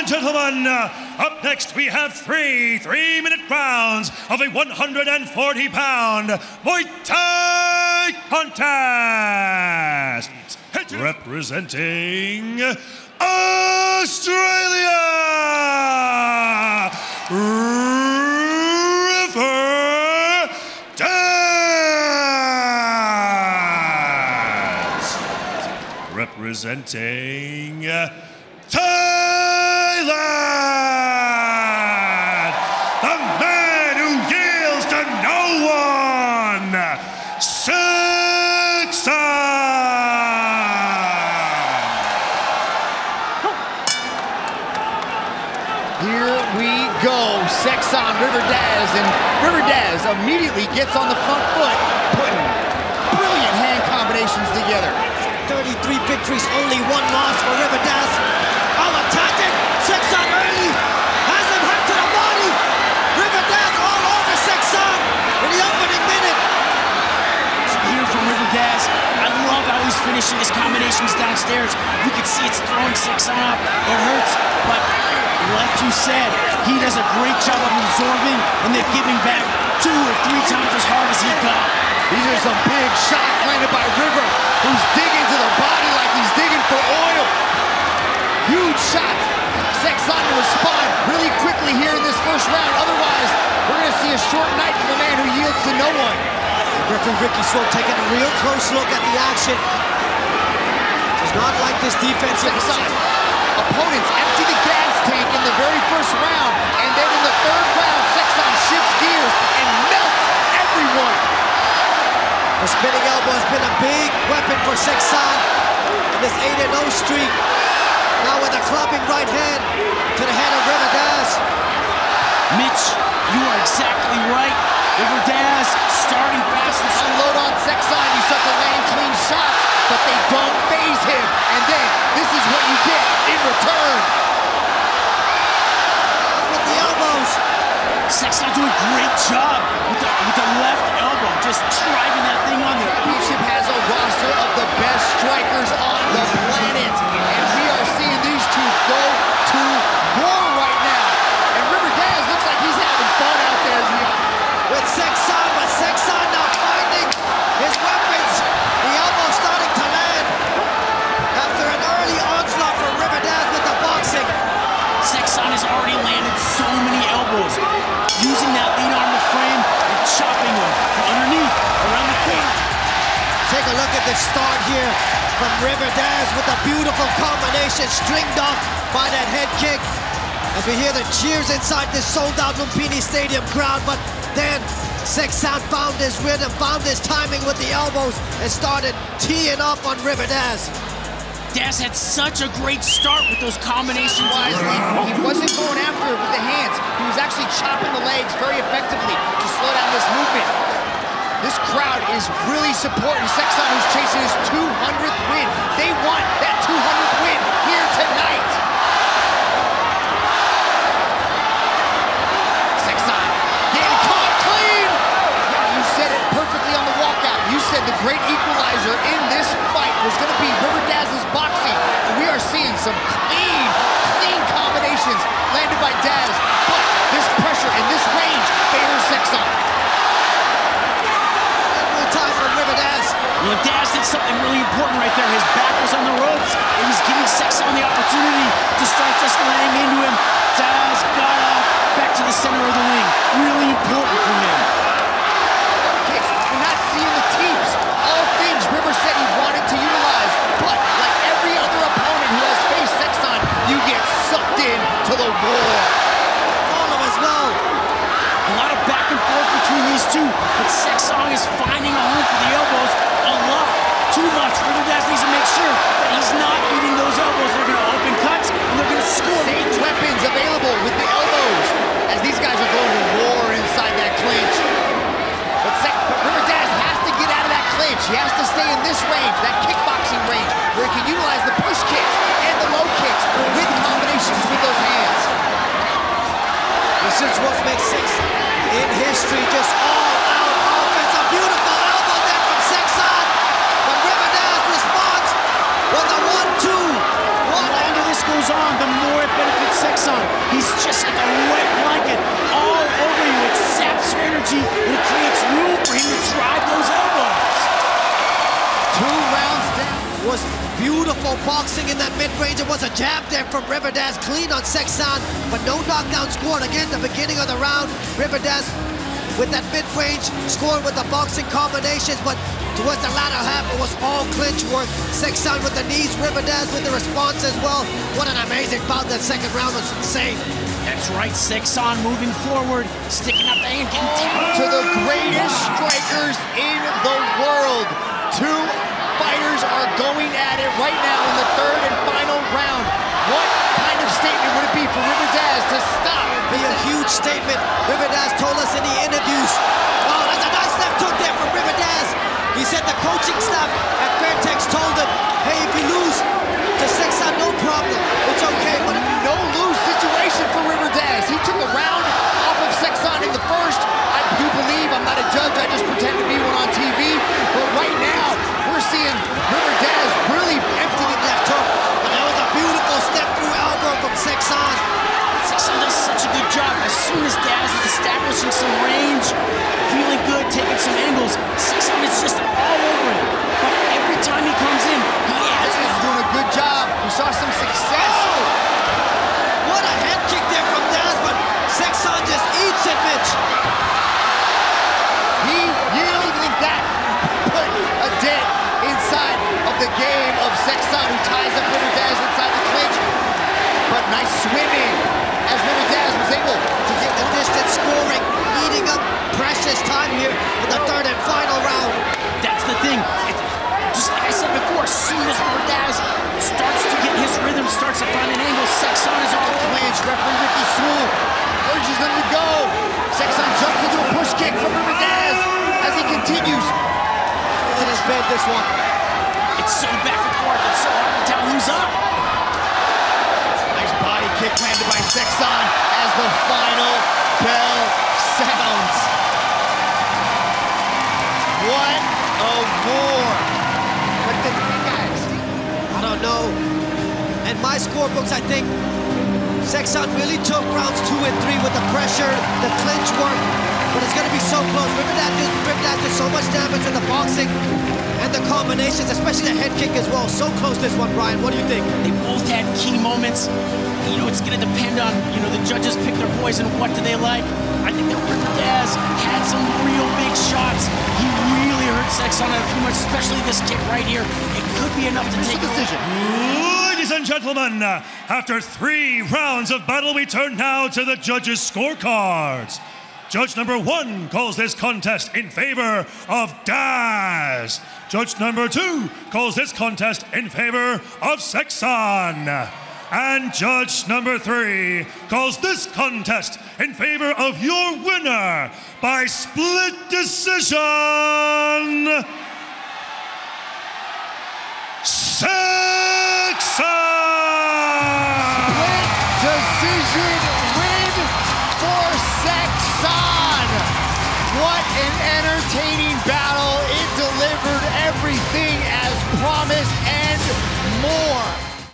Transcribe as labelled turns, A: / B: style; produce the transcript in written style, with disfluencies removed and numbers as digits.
A: and gentlemen, up next we have three 3-minute rounds of a 140-pound Muay Thai contest. Representing Australia, River Daz. Representing Thailand, the man who yields to no one, Seksan.
B: Here we go, Seksan, River Daz, and River Daz immediately gets on the front foot, putting brilliant hand combinations together.
C: 33 victories, only 1 loss for River Daz. All attacking, Seksan early, has him hurt to the body. River Daz all over Seksan in the opening minute.
D: Here from River Daz, I love how he's finishing his combinations downstairs. You can see it's throwing Seksan up. It hurts, but like you said, he does a great job of absorbing and then giving back 2 or 3 times as hard as he got.
B: These are some big shots landed by River, who's digging to the body like he's digging for oil. Huge shot. Seksan to respond really quickly here in this first round. Otherwise, we're going to see a short night from a man who yields to no one.
C: Griffin Ricky Swope taking a real close look at the action. Does not like this defensive.
B: Seksan, opponents empty the gas tank in the very first round, and then in the third round, Seksan shifts gears and melts everyone.
C: The spinning elbow has been a big weapon for Seksan in this 8-0 streak. Now with a clubbing right hand to the head of River Daz.
D: Mitch, you are exactly right. River Daz starting fast and
B: unload on Seksan. You start to land clean shots, but they don't faze him. And then this is what you get in return.
C: With the elbows.
D: Seksan doing a great job with the left elbow, just driving that thing on there.
B: Championship has a roster of the best strikers on the planet, and we are seeing these two go to war right now. And River Daz looks like he's having fun out there.
C: With Seksan, but Seksan now finding his weapons. The elbow starting to land after an early onslaught from River Daz with the boxing.
D: Seksan has already landed so many elbows, using that lead arm to frame and chopping them from underneath, around the cage.
C: Take a look at the start here from River Daz with a beautiful combination stringed off by that head kick. As we hear the cheers inside this sold-out Lumpini Stadium crowd, but then Seksan found his rhythm, found his timing with the elbows, and started teeing up on River Daz.
D: Daz had such a great start with those combinations.
B: He wasn't going after it with the hands. He was actually chopping the legs very effectively to slow down this movement. This crowd is really supporting Seksan, who's chasing his 200th win. They want that 200th win here tonight. Seksan getting caught clean. Yeah, you said it perfectly on the walkout. You said the great equalizer in this fight was going to be River Daz's boxing. And we are seeing some clean combinations landed by Daz. But this pressure and this range favors Seksan.
C: Time for River Daz.
D: Well, Daz did something really important right there. His back was on the ropes. It was giving Seksan the opportunity to start just laying into him. Daz got off back to the center of the ring. Really important for him.
B: Kicks. We're not seeing the teeps. All things River said he wanted to utilize. But like every other opponent who has faced Seksan, you get sucked in to the war.
C: Follow as well.
D: A lot of back and forth between these two, but Seksan is finding a home for the elbows a lot. Too much. River Daz needs to make sure that he's not eating those elbows. They're going to open cuts, and they're going to score.
B: Same weapons available with the elbows, as these guys are going to war inside that clinch. But River Daz has to get out of that clinch. He has to stay in this range, that kickboxing range, where he can utilize the push kicks and the low kicks with combinations with those hands.
C: This is what makes Seksan in history just all-out offense. A beautiful elbow there from Seksan. But River Daz responds with a 1-2.
D: The longer this goes on, the more it benefits Seksan. He's just like a wet blanket all over you. It saps your energy and it creates room for him to drive those elbows.
C: 2 rounds down. Was beautiful boxing in that mid-range. It was a jab there from River Daz, clean on Seksan, but no knockdown scored. Again, the beginning of the round, River Daz with that mid-range scored with the boxing combinations, but towards the latter half, it was all clinch work. Seksan with the knees, River Daz with the response as well. What an amazing bout. That second round was insane.
D: That's right, Seksan moving forward, sticking up the hand, getting tapped.
B: To the greatest strikers in the world. 2 fighters are going at it right now in the 3rd and final round. What kind of statement would it be for River Daz to stop?
C: It would be a huge statement. River Daz told us in the interviews. Oh, that's a nice left hook there from River Daz. He said the coaching staff at Fairtex told him, hey, if you lose to Seksan, no problem. It's okay. But
B: no-lose situation for River Daz. He took a round off of Seksan in the first. I do believe, I'm not a judge, I just pretend to be one on TV. But right now, we're seeing River Daz really empty the left hook.
C: And that was a beautiful step-through elbow from Seksan.
D: Seksan does such a good job. As soon as Daz is establishing some range, feeling good, taking some angles, Seksan is just all over him. But every time he comes in, he adds.
B: He's doing a good job. We saw some success.
C: Oh! What a head kick there from Daz, but Seksan just eats it, Mitch.
B: You don't think that put a dent inside of the game of Seksan, who ties up River Daz inside the clinch. But nice swimming as River Daz was able
C: To get the distance scoring, eating up precious time here in the 3rd and final round.
D: That's the thing. Just like I said before, as soon as River Daz starts to get his rhythm, starts to find an angle, Seksan is on the
B: clinch. Referee Ricky Sewell urges them to go. Seksan jumps into a push kick from River Daz as he continues.
C: It is big, this one.
D: It's so back and forth, it's so hard to tell who's up.
B: Nice body kick landed by Seksan as the final bell sounds. What a war. But the guys,
C: I don't know. And my scorebooks, I think Seksan really took rounds 2 and 3 with the pressure, the clinch work, but it's going to be so close. River Daz did so much damage in the boxing and the combinations, especially the head kick as well. So close this one, Brian. What do you think?
D: They both had key moments. You know, it's going to depend on, the judges pick their poison. What do they like? I think that River Daz had some real big shots. He really hurt Seksan a few much, especially this kick right here. It could be enough to take a decision.
A: Ladies and gentlemen, after 3 rounds of battle, we turn now to the judges' scorecards. Judge number 1 calls this contest in favor of Daz. Judge number 2 calls this contest in favor of Seksan. And judge number 3 calls this contest in favor of your winner by split decision, Seksan!
B: split decision win for Seksan. What an entertaining battle. It delivered everything as promised and more.